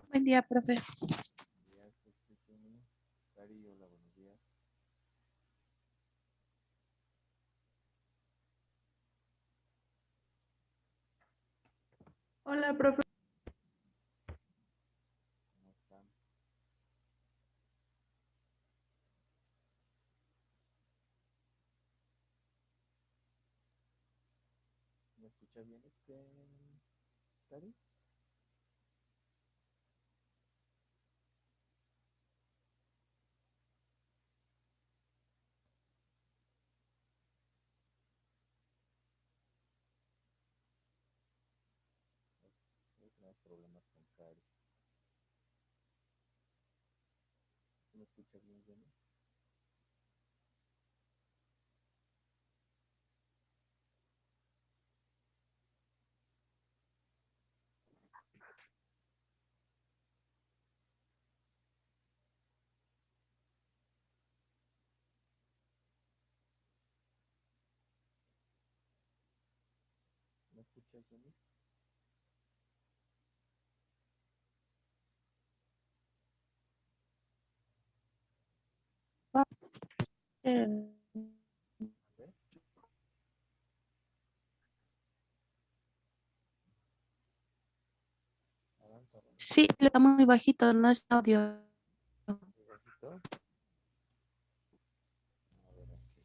Buen día, profe. Buenos días, Jenny. Cari, hola, buenos días. Hola, profe. ¿Cómo están? ¿Me escucha bien Cari? Ups, tenemos problemas con Cari. ¿Se me escucha bien, Jenny? ¿Me escucha Jenny? Eh, ¿Vale? Avanza, bueno. sí, está muy bajito, no es audio. ¿Muy bajito? A ver aquí.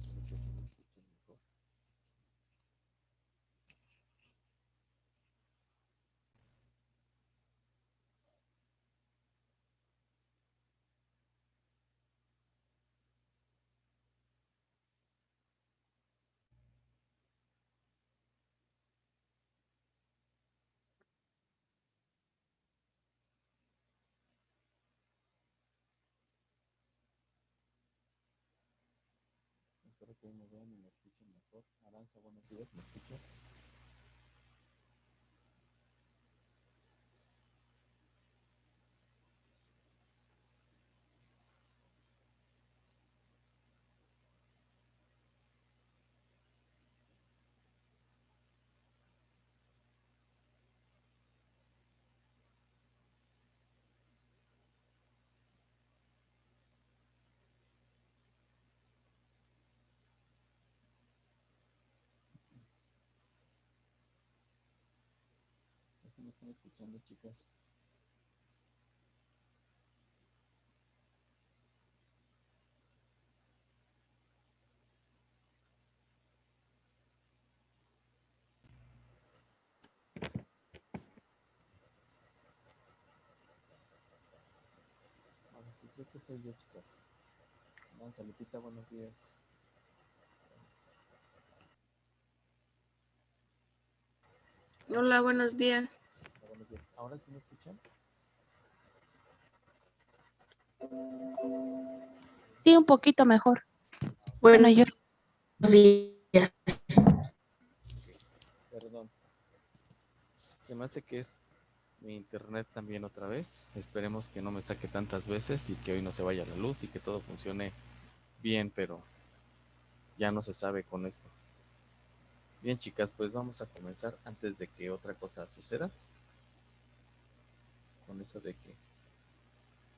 Creo que sí me escucha mejor. Espero que me vean y me escuchen mejor. Aranza, buenos días, ¿me escuchas? ¿Sí me están escuchando, chicas? Ahora sí, creo que soy yo, chicas. Aranza, Lupita, buenos días. Hola, buenos días. Hola, buenos días. ¿Ahora sí me escuchan? Sí, un poquito mejor. Ah, ok. Bueno, yo. Buenos días. Ok. Perdón. Se me hace que es mi internet también otra vez. Esperemos que no me saque tantas veces y que hoy no se vaya la luz y que todo funcione bien, pero ya no se sabe con esto. Bien, chicas, pues vamos a comenzar antes de que otra cosa suceda. Con eso de que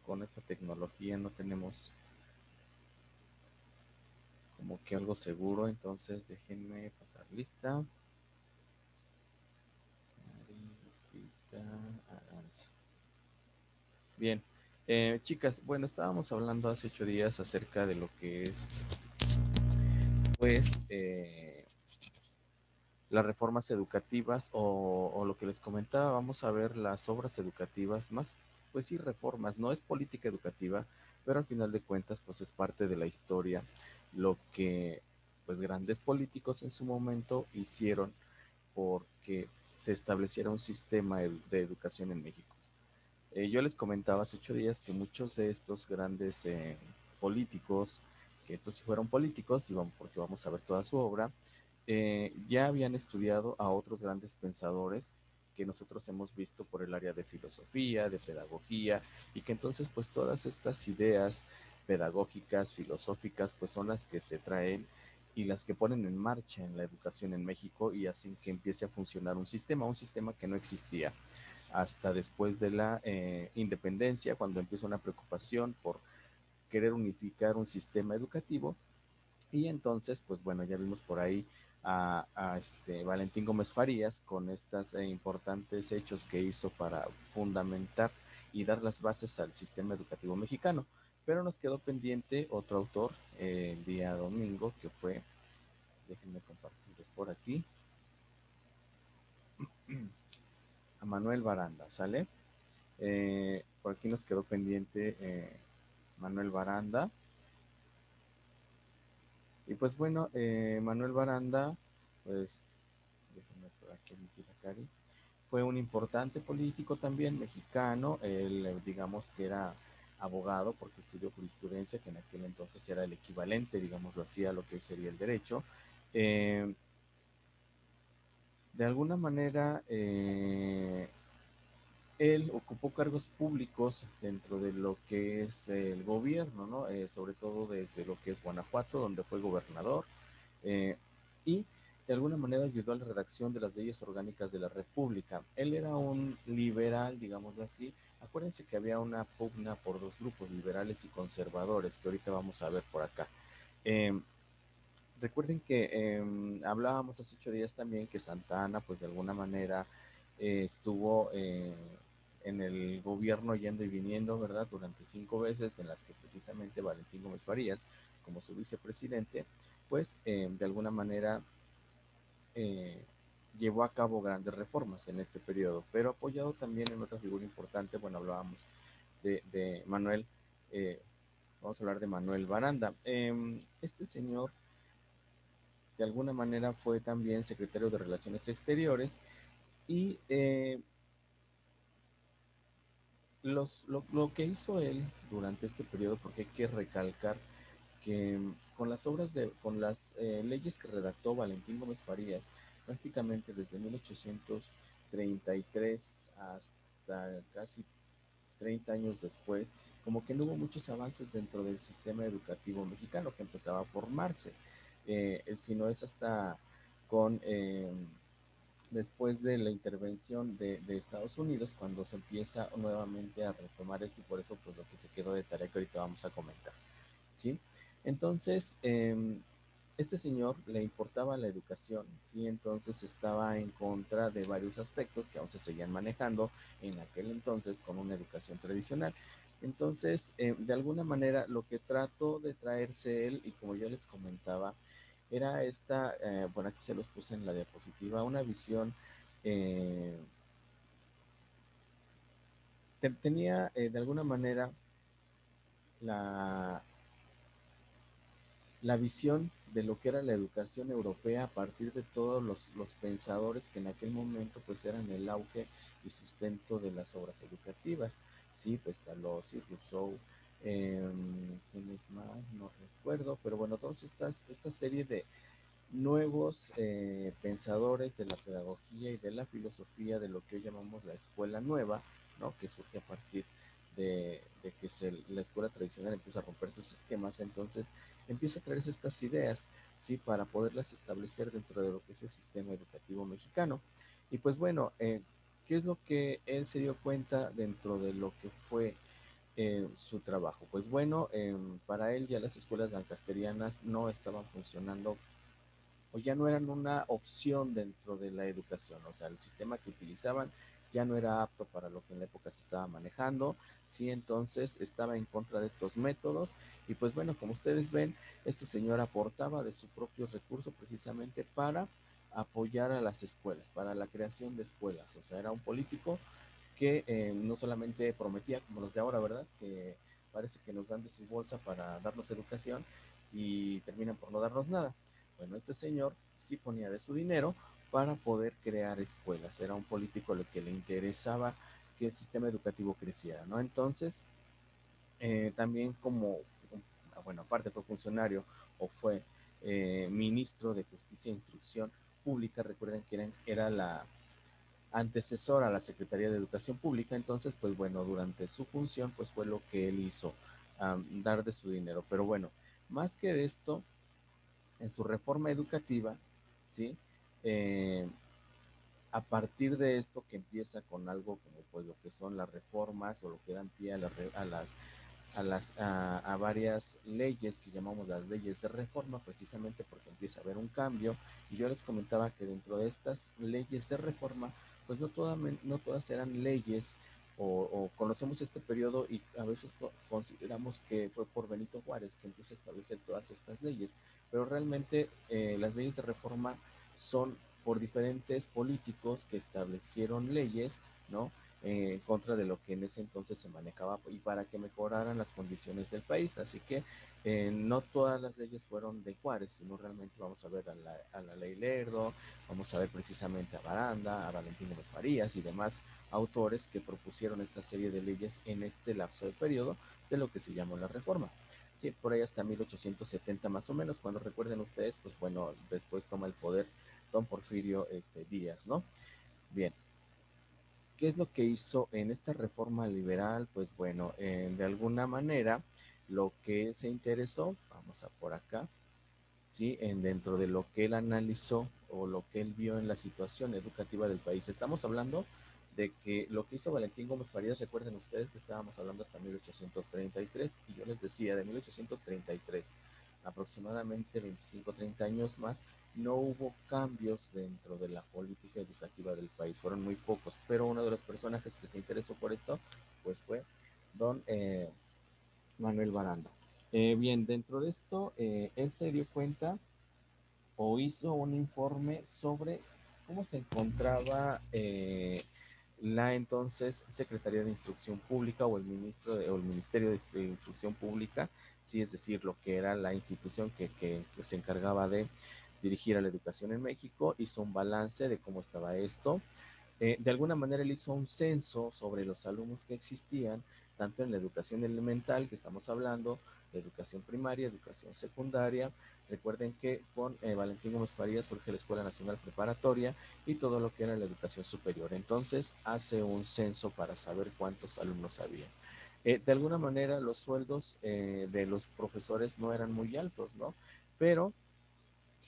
con esta tecnología no tenemos como que algo seguro, entonces déjenme pasar lista. Maripita Aranza. Bien, chicas, bueno, estábamos hablando hace 8 días acerca de lo que es, pues, las reformas educativas o lo que les comentaba, vamos a ver las obras educativas más, pues sí, reformas, no es política educativa, pero al final de cuentas, pues es parte de la historia, lo que, pues, grandes políticos en su momento hicieron porque se estableciera un sistema de educación en México. Yo les comentaba hace 8 días que muchos de estos grandes políticos, que estos sí fueron políticos, y vamos, porque vamos a ver toda su obra, ya habían estudiado a otros grandes pensadores que nosotros hemos visto por el área de filosofía, de pedagogía, y que entonces pues todas estas ideas pedagógicas, filosóficas, pues son las que se traen y las que ponen en marcha en la educación en México y hacen que empiece a funcionar un sistema que no existía hasta después de la independencia, cuando empieza una preocupación por querer unificar un sistema educativo. Y entonces, pues bueno, ya vimos por ahí a Valentín Gómez Farías con estos importantes hechos que hizo para fundamentar y dar las bases al sistema educativo mexicano. Pero nos quedó pendiente otro autor el día domingo, que fue, déjenme compartirles por aquí, a Manuel Baranda, ¿sale? Por aquí nos quedó pendiente Manuel Baranda. Y pues bueno, Manuel Baranda, pues, déjenme por aquí omitir a Cari, fue un importante político también mexicano. Él, digamos que era abogado porque estudió jurisprudencia, que en aquel entonces era el equivalente, digámoslo así, a lo que hoy sería el derecho. Eh, de alguna manera, él ocupó cargos públicos dentro de lo que es el gobierno, ¿no? Sobre todo desde lo que es Guanajuato, donde fue gobernador, eh, y de alguna manera ayudó a la redacción de las leyes orgánicas de la República. Él era un liberal, digámoslo así. Acuérdense que había una pugna por dos grupos, liberales y conservadores, que ahorita vamos a ver por acá. Eh, Recuerden que hablábamos hace 8 días también que Santa Anna, pues de alguna manera estuvo en el gobierno yendo y viniendo, ¿verdad? Durante 5 veces, en las que precisamente Valentín Gómez Farías, como su vicepresidente, pues de alguna manera eh, llevó a cabo grandes reformas en este periodo, pero apoyado también en otra figura importante. Bueno, hablábamos de Manuel, eh, vamos a hablar de Manuel Baranda. Este señor de alguna manera fue también secretario de Relaciones Exteriores y lo que hizo él durante este periodo, porque hay que recalcar que con las leyes que redactó Valentín Gómez Farías, prácticamente desde 1833 hasta casi 30 años después, como que no hubo muchos avances dentro del sistema educativo mexicano que empezaba a formarse, sino es hasta con después de la intervención de Estados Unidos cuando se empieza nuevamente a retomar esto, y por eso pues lo que se quedó de tarea que ahorita vamos a comentar, ¿sí? Entonces, este señor le importaba la educación, ¿sí? Entonces estaba en contra de varios aspectos que aún se seguían manejando en aquel entonces con una educación tradicional. Entonces, de alguna manera, lo que trató de traerse él, y como yo les comentaba, era esta, bueno, aquí se los puse en la diapositiva, una visión, eh, tenía de alguna manera la, la visión de lo que era la educación europea a partir de todos los pensadores que en aquel momento pues eran el auge y sustento de las obras educativas, sí, Pestalozzi, Rousseau, ¿quién es más? No recuerdo, pero bueno, todas esta serie de nuevos pensadores de la pedagogía y de la filosofía de lo que hoy llamamos la escuela nueva, ¿no? Que surge a partir de que la escuela tradicional empieza a romper sus esquemas. Entonces empieza a traerse estas ideas, ¿sí? Para poderlas establecer dentro de lo que es el sistema educativo mexicano. Y pues bueno, ¿qué es lo que él se dio cuenta dentro de lo que fue su trabajo? Pues bueno, para él ya las escuelas lancasterianas no estaban funcionando o ya no eran una opción dentro de la educación, o sea, el sistema que utilizaban ya no era apto para lo que en la época se estaba manejando, sí, entonces estaba en contra de estos métodos. Y pues bueno, como ustedes ven, este señor aportaba de su propio recurso precisamente para apoyar a las escuelas, para la creación de escuelas, o sea, era un político que no solamente prometía como los de ahora, ¿verdad? Que parece que nos dan de su bolsa para darnos educación y terminan por no darnos nada. Bueno, este señor sí ponía de su dinero para poder crear escuelas. Era un político al que le interesaba que el sistema educativo creciera, ¿no? Entonces, también como, bueno, aparte fue funcionario o fue ministro de Justicia e Instrucción Pública. Recuerden que era la antecesora a la Secretaría de Educación Pública. Entonces, pues bueno, durante su función, pues fue lo que él hizo dar de su dinero. Pero bueno, más que de esto, en su reforma educativa, ¿sí? Eh, a partir de esto que empieza con algo como pues lo que son las reformas o lo que dan pie a varias leyes que llamamos las leyes de reforma, precisamente porque empieza a haber un cambio. Y yo les comentaba que dentro de estas leyes de reforma, pues no todas eran leyes o conocemos este periodo y a veces consideramos que fue por Benito Juárez que empieza a establecer todas estas leyes, pero realmente las leyes de reforma son por diferentes políticos que establecieron leyes, ¿no? En contra de lo que en ese entonces se manejaba y para que mejoraran las condiciones del país. Así que no todas las leyes fueron de Juárez, sino realmente vamos a ver a la ley Lerdo, vamos a ver precisamente a Baranda, a Valentín Gómez Farías y demás autores que propusieron esta serie de leyes en este lapso de periodo de lo que se llamó la reforma. Sí, por ahí hasta 1870 más o menos, cuando recuerden ustedes, pues bueno, después toma el poder don Porfirio Díaz, ¿no? Bien, ¿qué es lo que hizo en esta reforma liberal? Pues bueno, de alguna manera lo que él se interesó, vamos a por acá, ¿sí? Dentro de lo que él analizó o lo que él vio en la situación educativa del país. Estamos hablando de que lo que hizo Valentín Gómez Farías, recuerden ustedes que estábamos hablando hasta 1833 y yo les decía de 1833 aproximadamente 25, 30 años más, no hubo cambios dentro de la política educativa del país, fueron muy pocos, pero uno de los personajes que se interesó por esto, pues fue don Manuel Baranda. Bien, dentro de esto, él se dio cuenta o hizo un informe sobre cómo se encontraba la entonces Secretaría de Instrucción Pública o o el Ministerio de Instrucción Pública, sí, es decir, lo que era la institución que se encargaba de dirigir a la educación en México, hizo un balance de cómo estaba esto. De alguna manera él hizo un censo sobre los alumnos que existían, tanto en la educación elemental que estamos hablando, de educación primaria, educación secundaria. Recuerden que con Valentín Gómez Farías surge la Escuela Nacional Preparatoria y todo lo que era la educación superior. Entonces hace un censo para saber cuántos alumnos había. De alguna manera los sueldos de los profesores no eran muy altos, ¿no? Pero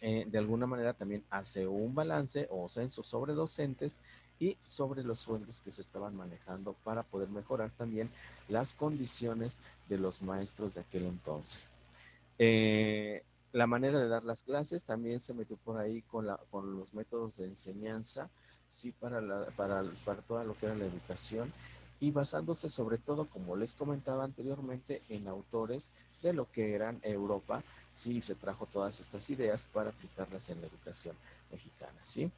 de alguna manera también hace un balance o censo sobre docentes y sobre los sueldos que se estaban manejando para poder mejorar también las condiciones de los maestros de aquel entonces. La manera de dar las clases también se metió por ahí con los métodos de enseñanza, sí, para todo lo que era la educación y basándose sobre todo, como les comentaba anteriormente, en autores de lo que eran Europa, sí, se trajo todas estas ideas para aplicarlas en la educación mexicana, sí.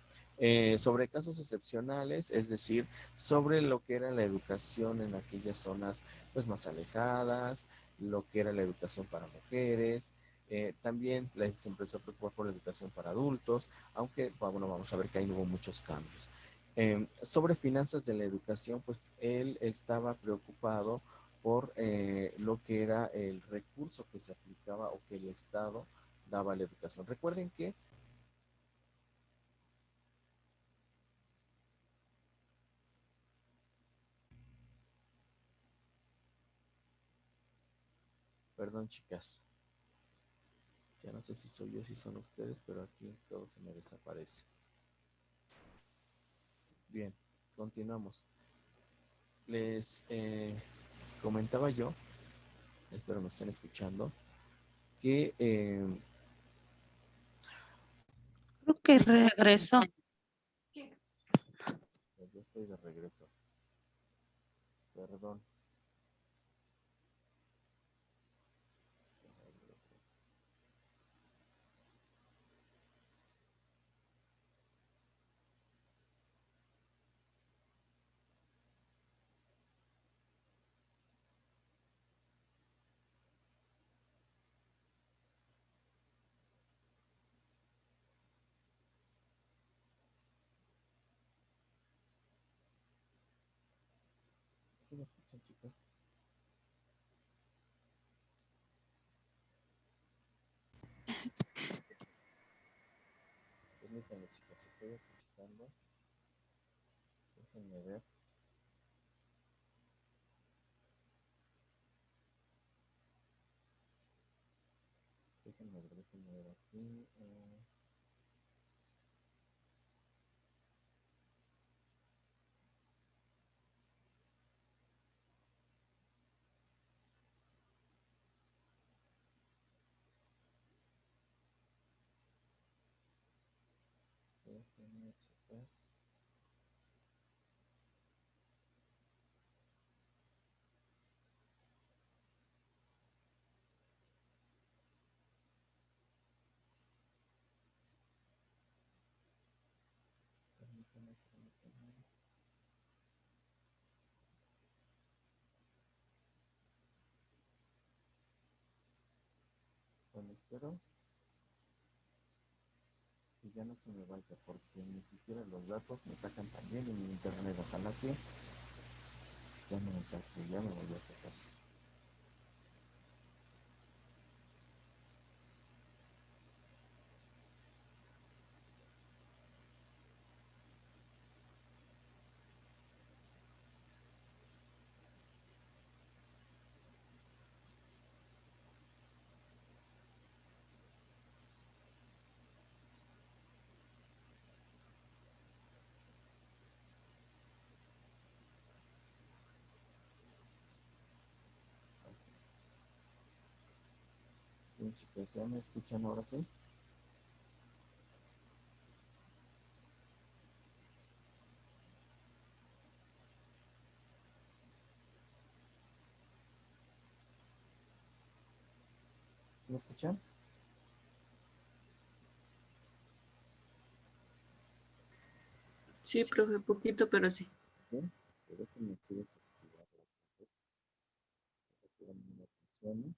Sobre casos excepcionales, es decir, sobre lo que era la educación en aquellas zonas pues más alejadas, lo que era la educación para mujeres, también se empezó a preocupar por la educación para adultos, aunque bueno, vamos a ver que ahí no hubo muchos cambios. Sobre finanzas de la educación, pues él estaba preocupado por lo que era el recurso que se aplicaba o que el Estado daba a la educación. Recuerden que perdón, chicas, ya no sé si soy yo, si son ustedes, pero aquí todo se me desaparece. Bien, continuamos. Les comentaba yo, espero me estén escuchando, que Creo que regresó. yo estoy de regreso. Perdón. ¿Sí me escuchan, chicas? Permítanme, chicas, estoy escuchando. Déjenme ver. déjenme ver aquí. Déjenme checar. Permítame. Bueno, espero que ya no se me vaya porque ni siquiera los datos me sacan también en mi internet. Ojalá que ya no me saque, ya me voy a sacar. Bien, chicas, ¿ya me escuchan ahora sí? ¿Me escuchan? Sí, profe, poquito, pero sí. Bien, pero déjenme quiero activar la cosa, para que no me funcione.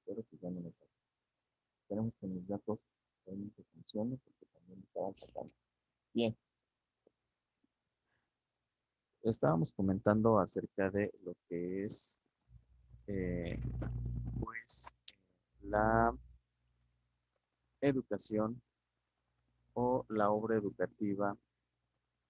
Espero que ya no me saque. Esperemos que mis datos realmente funcionen porque también me estaban sacando. Bien, estábamos comentando acerca de lo que es eh, pues la educación o la obra educativa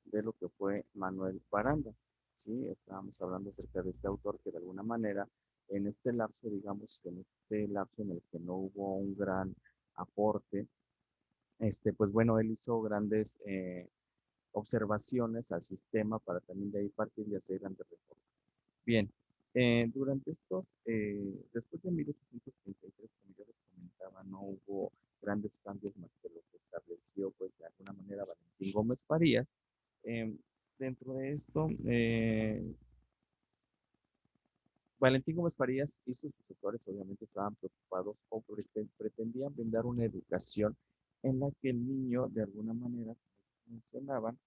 de lo que fue Manuel Baranda. Sí, estábamos hablando acerca de este autor que de alguna manera en este lapso, digamos, en este lapso en el que no hubo un gran aporte, pues bueno, él hizo grandes observaciones al sistema para también de ahí partir y hacer grandes reformas. Bien, durante después de 1833, como yo les comentaba, no hubo grandes cambios más que lo que estableció, pues de alguna manera, Valentín Gómez Farías. Eh, Dentro de esto, Valentín Gómez Farías y sus sucesores obviamente estaban preocupados o pretendían brindar una educación en la que el niño, de alguna manera, como mencionaban,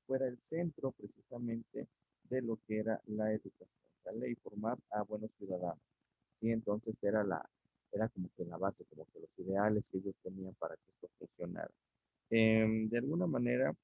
fuera el centro precisamente de lo que era la educación, ¿vale? Y formar a buenos ciudadanos. ¿Sí? Entonces era como que la base, como que los ideales que ellos tenían para que esto funcionara. De alguna manera,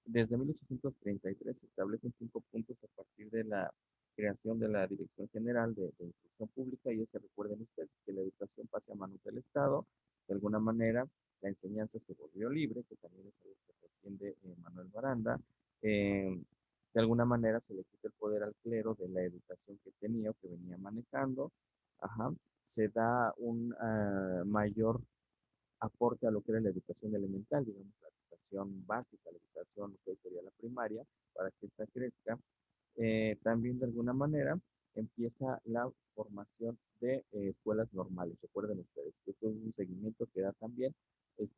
desde 1833 se establecen 5 puntos a partir de la creación de la Dirección General de Instrucción Pública y ese recuerden ustedes que la educación pase a manos del Estado. De alguna manera, la enseñanza se volvió libre, que también es algo que defiende Manuel Baranda. Eh, de alguna manera se le quita el poder al clero de la educación que tenía o que venía manejando. Ajá. Se da un mayor aporte a lo que era la educación elemental, digamos, la educación básica, la educación, lo que hoy sería la primaria, para que ésta crezca. También de alguna manera empieza la formación de escuelas normales. Recuerden ustedes que esto es un seguimiento que da también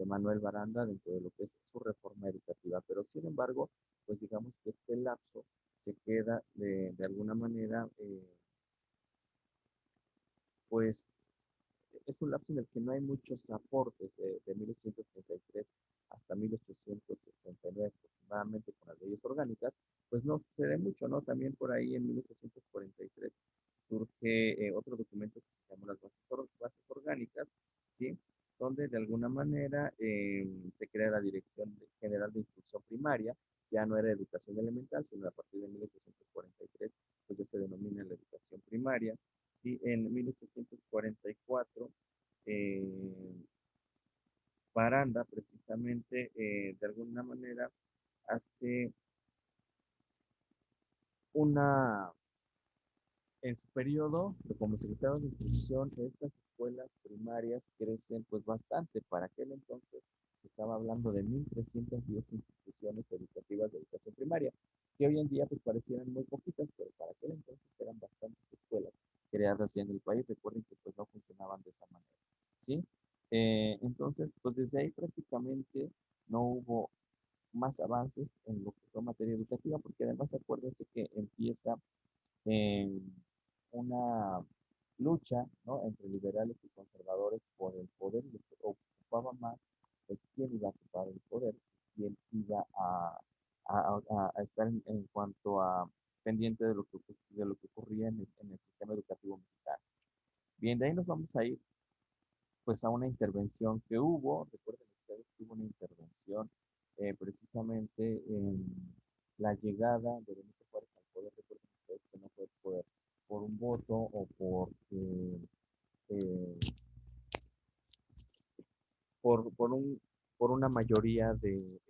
Manuel Baranda dentro de lo que es su reforma educativa, pero sin embargo, pues digamos que este lapso se queda de alguna manera pues es un lapso en el que no hay muchos aportes de 1833 hasta 1869 aproximadamente con las leyes orgánicas, pues no sucede mucho, ¿no? También por ahí en 1843 surge otro documento que se llamó las bases orgánicas, ¿sí? Donde de alguna manera se crea la Dirección General de Instrucción Primaria, ya no era educación elemental, sino a partir de 1843, pues ya se denomina la educación primaria. Sí, en 1844, eh, Baranda precisamente de alguna manera hace una, en su periodo como secretario de instrucción, estas escuelas primarias crecen pues bastante. Para aquel entonces se estaba hablando de 1.310 instituciones educativas de educación primaria, que hoy en día pues parecieran muy poquitas, pero para aquel entonces eran bastantes escuelas creadas ya en el país. Recuerden que pues no funcionaban de esa manera, ¿sí? Entonces, pues desde ahí prácticamente no hubo más avances en lo que fue materia educativa, porque además acuérdense que empieza en una lucha, ¿no?, entre liberales y conservadores por el poder, y les ocupaba más pues quién iba a ocupar el poder, quién iba a estar en cuanto a pendiente de lo que ocurría en el sistema educativo mexicano. Bien, de ahí nos vamos a ir pues a una intervención que hubo. Recuerden ustedes que hubo una intervención precisamente en la llegada de Benito Juárez al poder. Recuerden ustedes que no fue por un voto o eh, por una mayoría de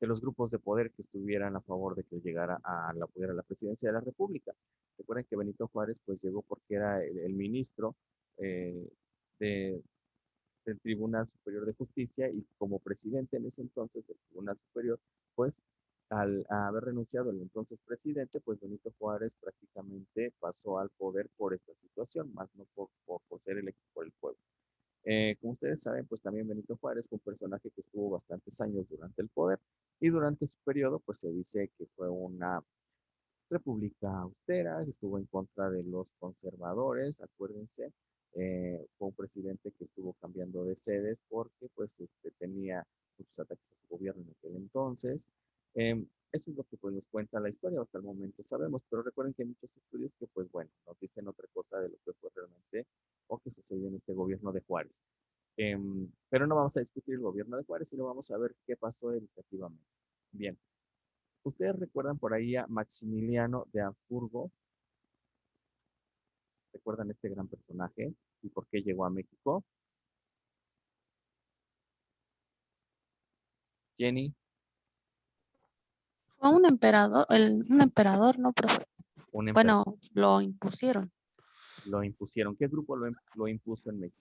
los grupos de poder que estuvieran a favor de que llegara a la poder a la presidencia de la República. Recuerden que Benito Juárez pues llegó porque era el ministro eh, de, del Tribunal Superior de Justicia, y como presidente en ese entonces del Tribunal Superior, pues al haber renunciado el entonces presidente, pues Benito Juárez prácticamente pasó al poder por esta situación, más no por ser electo por el pueblo. Como ustedes saben, pues también Benito Juárez fue un personaje que estuvo bastantes años durante el poder, y durante su periodo pues se dice que fue una república austera, que estuvo en contra de los conservadores. Acuérdense, fue un presidente que estuvo cambiando de sedes porque pues tenía muchos ataques a su gobierno en aquel entonces. Eso es lo que pues nos cuenta la historia, hasta el momento sabemos, pero recuerden que hay muchos estudios que pues bueno, nos dicen otra cosa de lo que fue realmente o que sucedió en este gobierno de Juárez. Pero no vamos a discutir el gobierno de Juárez, sino vamos a ver qué pasó educativamente. Bien, ustedes recuerdan por ahí a Maximiliano de Habsburgo. ¿Recuerdan este gran personaje y por qué llegó a México? Jenny, Fue un emperador, un emperador, ¿no, profe? un emperador, Bueno, lo impusieron. lo impusieron. ¿Qué grupo lo impuso en México?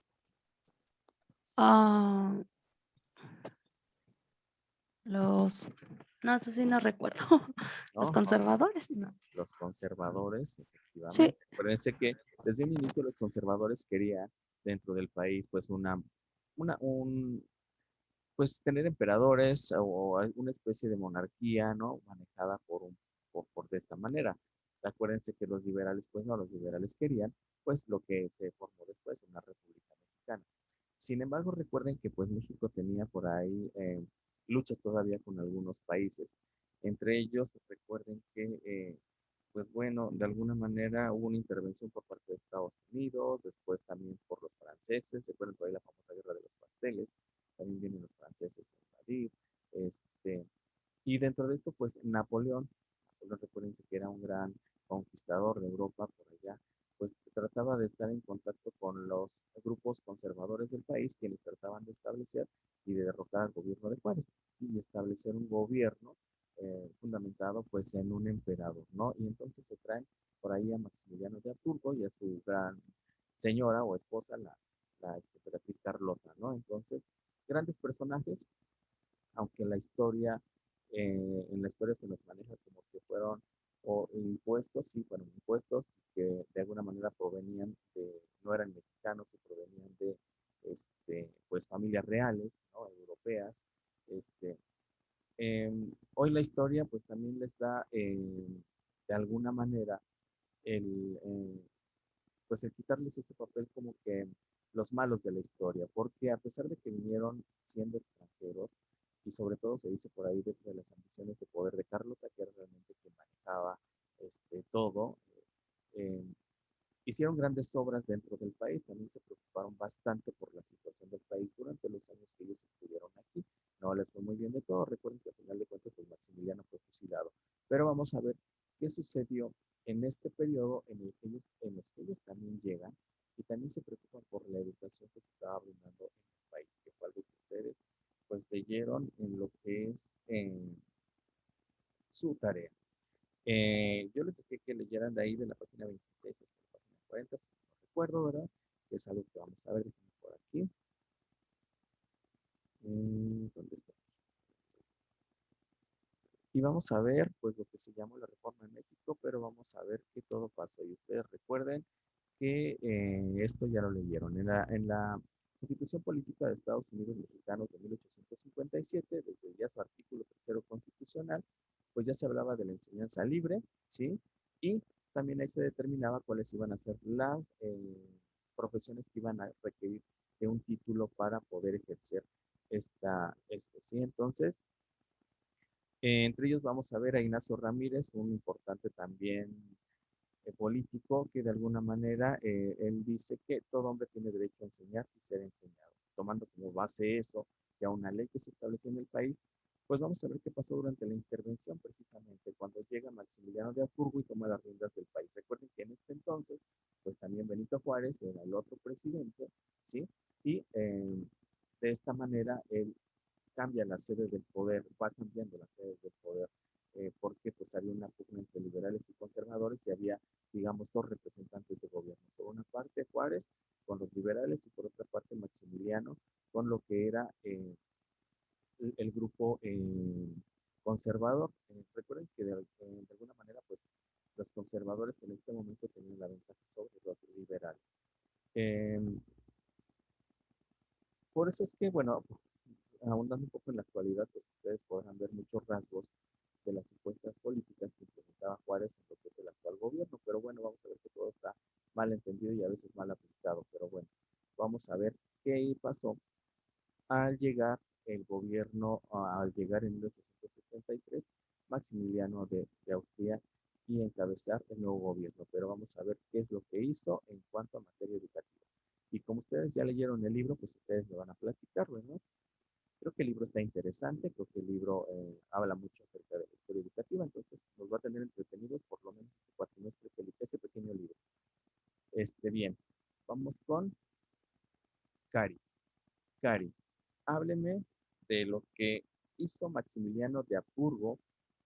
Ah, los, no sé si no recuerdo. Los ¿No? No, conservadores, no. los conservadores, Sí, efectivamente. Acuérdense que desde un inicio los conservadores querían dentro del país pues pues tener emperadores o una especie de monarquía, ¿no?, manejada por de esta manera. Acuérdense que los liberales, pues no, los liberales querían, pues lo que se formó después, una república mexicana. Sin embargo, recuerden que pues México tenía por ahí luchas todavía con algunos países. Entre ellos, recuerden que, pues bueno, de alguna manera hubo una intervención por parte de Estados Unidos, después también por los franceses. Recuerden por ahí la famosa guerra de los pasteles, también vienen los franceses a invadir. Este, y dentro de esto, pues Napoleón, recuérdense que era un gran conquistador de Europa por allá, pues trataba de estar en contacto con los grupos conservadores del país, quienes trataban de establecer y de derrocar al gobierno de Juárez, ¿sí?, y establecer un gobierno fundamentado pues en un emperador, ¿no? Y entonces se traen por ahí a Maximiliano de Habsburgo y a su gran señora o esposa, la emperatriz Carlota, ¿no? Entonces, grandes personajes, aunque en la historia se nos maneja como que fueron o impuestos, sí, fueron impuestos que de alguna manera no eran mexicanos, y provenían de, pues, familias reales, ¿no?, europeas. Este, Hoy la historia, pues, también les da, de alguna manera, el, pues el quitarles ese papel como que los malos de la historia, porque a pesar de que vinieron siendo extranjeros, y sobre todo se dice por ahí dentro de las ambiciones de poder de Carlota, que era realmente quien manejaba todo, eh, hicieron grandes obras dentro del país. También se preocuparon bastante por la situación del país durante los años que ellos estuvieron aquí. No les fue muy bien de todo. Recuerden que al final de cuentas, pues Maximiliano fue fusilado. Pero vamos a ver qué sucedió en este periodo en los que ellos también llegan y también se preocupan por la educación que se estaba brindando en el país, que fue algo que ustedes pues leyeron en lo que es su tarea. Yo les dije que leyeran de ahí de la página 26 hasta la página 40, si no recuerdo, ¿verdad? Que es algo que vamos a ver, déjenme por aquí. ¿Dónde está? Y vamos a ver, pues, lo que se llamó la reforma en México, pero vamos a ver que todo pasó. Y ustedes recuerden que esto ya lo leyeron. En la Constitución Política de Estados Unidos Mexicanos de 1857, desde ya su artículo tercero constitucional, pues ya se hablaba de la enseñanza libre, ¿sí? Y también ahí se determinaba cuáles iban a ser las profesiones que iban a requerir de un título para poder ejercer esto, ¿sí? Entonces, entre ellos vamos a ver a Ignacio Ramírez, un importante también político que de alguna manera él dice que todo hombre tiene derecho a enseñar y ser enseñado. Tomando como base eso, ya una ley que se estableció en el país, pues vamos a ver qué pasó durante la intervención precisamente, cuando llega Maximiliano de Habsburgo y toma las riendas del país. Recuerden que en este entonces, pues también Benito Juárez era el otro presidente, ¿sí? Y de esta manera él cambia la sede del poder, va cambiando la sede del poder, porque pues había una pugna entre liberales y conservadores y había, digamos, dos representantes de gobierno. Por una parte Juárez con los liberales y por otra parte Maximiliano con lo que era el grupo conservador. Recuerden que de alguna manera pues los conservadores en este momento tenían la ventaja sobre los liberales. Eh, por eso es que, bueno, ahondando un poco en la actualidad, pues ustedes podrán ver muchos rasgos de las supuestas políticas que implementaba Juárez en lo que es el actual gobierno, pero bueno, vamos a ver que todo está mal entendido y a veces mal aplicado, pero bueno, vamos a ver qué pasó al llegar el gobierno, al llegar en 1873, Maximiliano de Austria y encabezar el nuevo gobierno, pero vamos a ver qué es lo que hizo en cuanto a materia educativa. Y como ustedes ya leyeron el libro, pues ustedes me van a platicar, ¿no? Creo que el libro está interesante, creo que el libro habla mucho acerca de la historia educativa, entonces nos va a tener entretenidos por lo menos este cuatrimestre ese pequeño libro. Bien, vamos con Cari. Cari, hábleme de lo que hizo Maximiliano de Habsburgo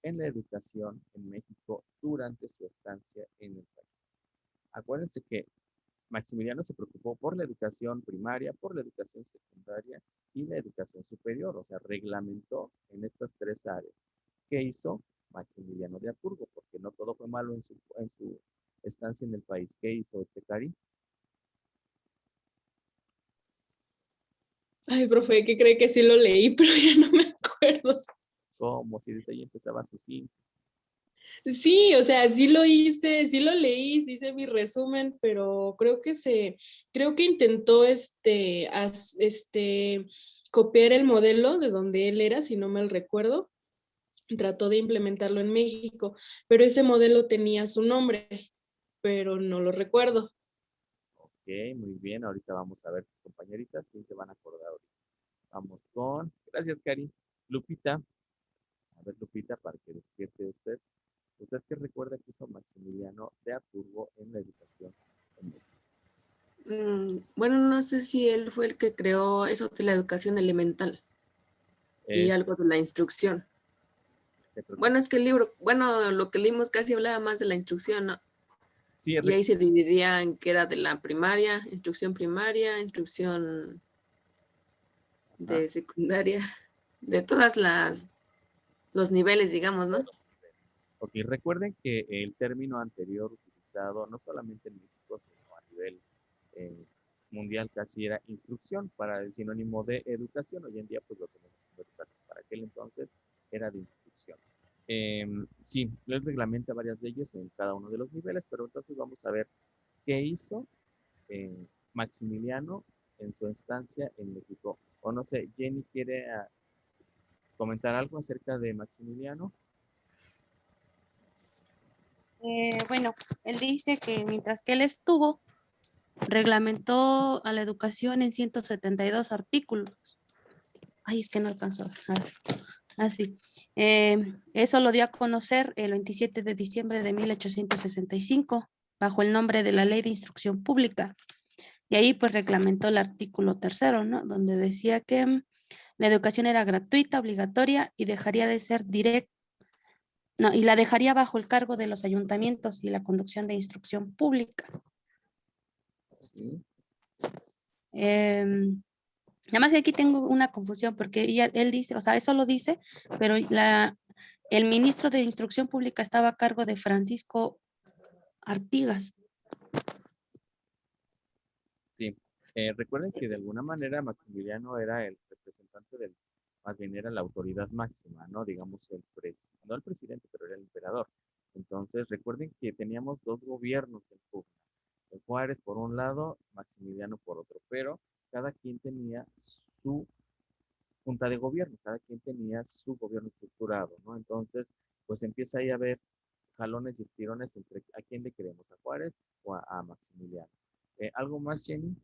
en la educación en México durante su estancia en el país. Acuérdense que Maximiliano se preocupó por la educación primaria, por la educación secundaria y la educación superior, o sea, reglamentó en estas tres áreas. ¿Qué hizo Maximiliano de Habsburgo? Porque no todo fue malo en su estancia en el país. ¿Qué hizo Cari? Ay, profe, ¿qué cree que sí lo leí, pero ya no me acuerdo? Como si desde ahí empezaba su fin. Sí, o sea, sí lo hice, sí lo leí, sí hice mi resumen, pero creo que intentó copiar el modelo de donde él era, si no mal recuerdo. Trató de implementarlo en México, pero ese modelo tenía su nombre, pero no lo recuerdo. Ok, muy bien. Ahorita vamos a ver tus compañeritas, sí se van a acordar ahorita. Vamos con, gracias, Cari. Lupita. A ver, Lupita, para que despierte usted. ¿Usted qué recuerda que hizo Maximiliano de Habsburgo en la educación en México? Bueno, no sé si él fue el que creó eso de la educación elemental y algo de la instrucción. Bueno, es que el libro, bueno, lo que leímos casi hablaba más de la instrucción, ¿no? Sí, y ahí se dividía en que era de la primaria, instrucción de secundaria, de todas los niveles, digamos, ¿no? Ok, recuerden que el término anterior utilizado no solamente en México, sino a nivel mundial casi era instrucción para el sinónimo de educación. Hoy en día pues lo tenemos como educación. Para aquel entonces era de instrucción. Sí, él reglamenta varias leyes en cada uno de los niveles, pero entonces vamos a ver qué hizo Maximiliano en su estancia en México. O no sé, Jenny quiere comentar algo acerca de Maximiliano. Bueno, él dice que mientras que él estuvo, reglamentó a la educación en 172 artículos. Ay, es que no alcanzó a ver. Así. Eso lo dio a conocer el 27 de diciembre de 1865, bajo el nombre de la Ley de Instrucción Pública. Y ahí pues reglamentó el artículo tercero, ¿no? Donde decía que la educación era gratuita, obligatoria y dejaría de ser directa. No, y la dejaría bajo el cargo de los ayuntamientos y la conducción de instrucción pública. Sí. Nada más que aquí tengo una confusión porque él dice, o sea, eso lo dice, pero el ministro de Instrucción Pública estaba a cargo de Francisco Artigas. Sí. Recuerden que de alguna manera Maximiliano era el representante del, más bien era la autoridad máxima, ¿no? Digamos, no el presidente, pero era el emperador. Entonces, recuerden que teníamos dos gobiernos en pugna. Juárez por un lado, Maximiliano por otro, pero cada quien tenía su junta de gobierno, cada quien tenía su gobierno estructurado, ¿no? Entonces, pues empieza ahí a haber jalones y estirones entre a quién le queremos, a Juárez o a Maximiliano. ¿Algo más, Jenny?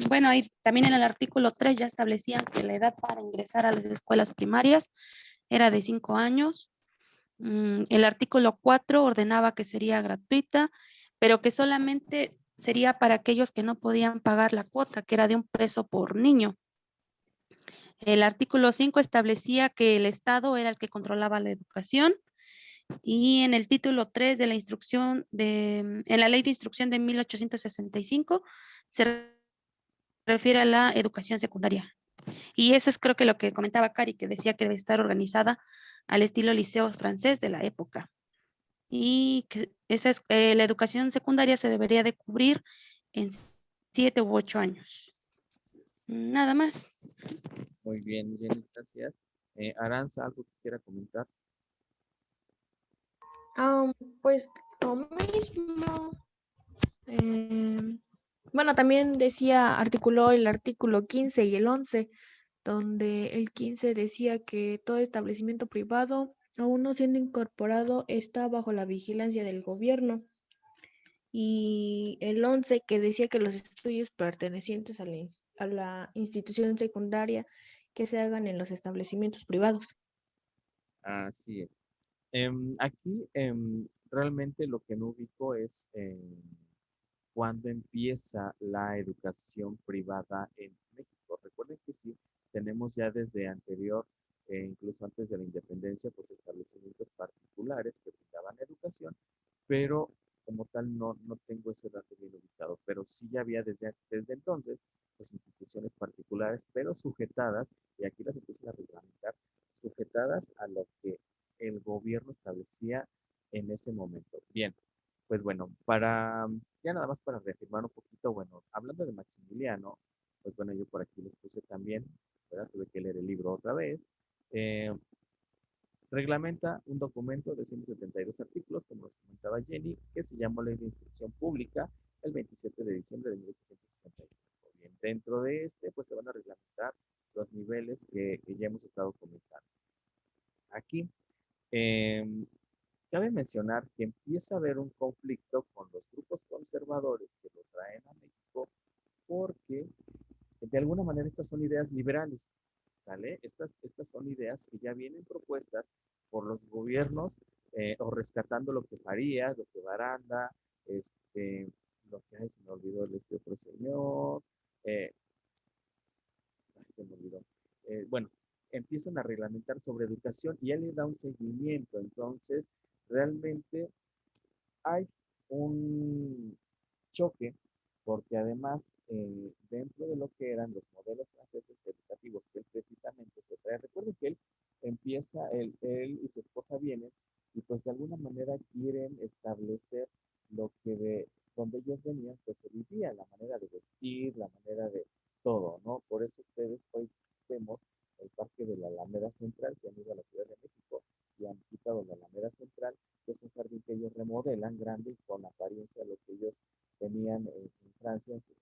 Bueno, ahí también en el artículo 3 ya establecían que la edad para ingresar a las escuelas primarias era de 5 años. El artículo 4 ordenaba que sería gratuita, pero que solamente sería para aquellos que no podían pagar la cuota, que era de 1 peso por niño. El artículo 5 establecía que el Estado era el que controlaba la educación y en el título 3 de la instrucción en la ley de instrucción de 1865 se refiere a la educación secundaria. Y eso es creo que lo que comentaba Cari, que decía que debe estar organizada al estilo liceo francés de la época. Y que la educación secundaria se debería de cubrir en 7 u 8 años. Nada más. Muy bien, Jenny, gracias. Aranza, ¿algo que quiera comentar? Pues lo mismo. Bueno, también articuló el artículo 15 y el 11, donde el 15 decía que todo establecimiento privado, aún no siendo incorporado, está bajo la vigilancia del gobierno. Y el 11 que decía que los estudios pertenecientes a la institución secundaria que se hagan en los establecimientos privados. Así es. Aquí realmente lo que no ubico es cuándo empieza la educación privada en México. Recuerden que sí, tenemos ya desde anterior, incluso antes de la independencia, pues establecimientos particulares que brindaban educación, pero como tal no tengo ese dato bien ubicado, pero sí ya había desde entonces, pues instituciones particulares, pero sujetadas, y aquí las empiezan a reglamentar, sujetadas a lo que el gobierno establecía en ese momento. Bien, pues bueno, ya nada más para reafirmar un poquito, bueno, hablando de Maximiliano, pues bueno, yo por aquí les puse también, ¿verdad? Tuve que leer el libro otra vez. Eh, Reglamenta un documento de 172 artículos, como nos comentaba Jenny, que se llamó Ley de Instrucción Pública el 27 de diciembre de 1865. Bien, dentro de pues se van a reglamentar los niveles que ya hemos estado comentando. Aquí, eh, cabe mencionar que empieza a haber un conflicto con los grupos conservadores que lo traen a México porque de alguna manera estas son ideas liberales, ¿sale? Estas son ideas que ya vienen propuestas por los gobiernos o rescatando lo que Farías, lo que Baranda, lo que, ay, se me olvidó este otro señor, se me olvidó. Bueno, empiezan a reglamentar sobre educación y él le da un seguimiento, entonces realmente hay un choque porque además dentro de lo que eran los modelos franceses educativos que él precisamente se trae, recuerden que él empieza, él y su esposa vienen y pues de alguna manera quieren establecer lo que de donde ellos venían, pues se vivía, la manera de vestir, la manera de todo, ¿no? Por eso ustedes hoy vemos el Parque de la Alameda Central, se han ido a la Ciudad de México y han visitado la Alameda Central, que es un jardín que ellos remodelan grande y con apariencia de lo que ellos tenían en Francia, en sus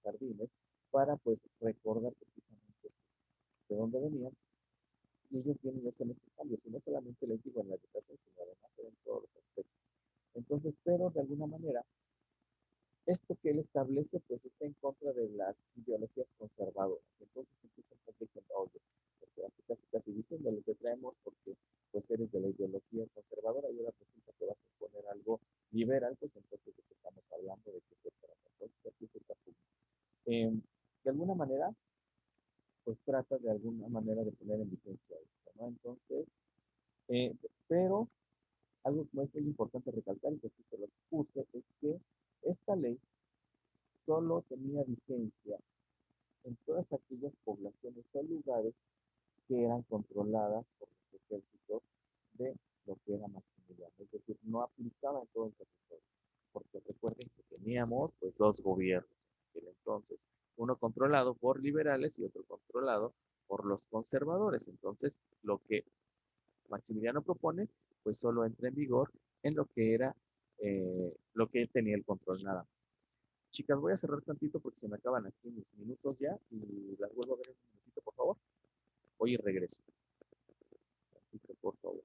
jardines, para pues recordar precisamente de dónde venían. Y ellos vienen a hacer estos cambios, y no solamente les digo en la educación, sino además en todos los aspectos. Entonces, pero de alguna manera, esto que él establece, pues está en contra de las ideologías conservadoras. Entonces empieza el conflicto, oye, casi diciendo lo que traemos porque pues eres de la ideología conservadora y ahora resulta que vas a poner algo liberal, pues entonces de qué estamos hablando, de qué se trata. Entonces aquí se está de alguna manera, pues trata de alguna manera de poner en vigencia esto, ¿no? Entonces, pero algo que es muy importante recalcar, y que aquí se los puse, es que esta ley solo tenía vigencia en todas aquellas poblaciones o lugares que eran controladas por los ejércitos de lo que era Maximiliano. Es decir, no aplicaba en todo el territorio, porque recuerden que teníamos pues dos gobiernos en aquel entonces, uno controlado por liberales y otro controlado por los conservadores. Entonces, lo que Maximiliano propone, pues solo entra en vigor en lo que era, lo que él tenía el control nada más. Chicas, voy a cerrar tantito porque se me acaban aquí mis minutos ya y las vuelvo a ver en un minutito, por favor. Hoy regreso. Tantito, por favor.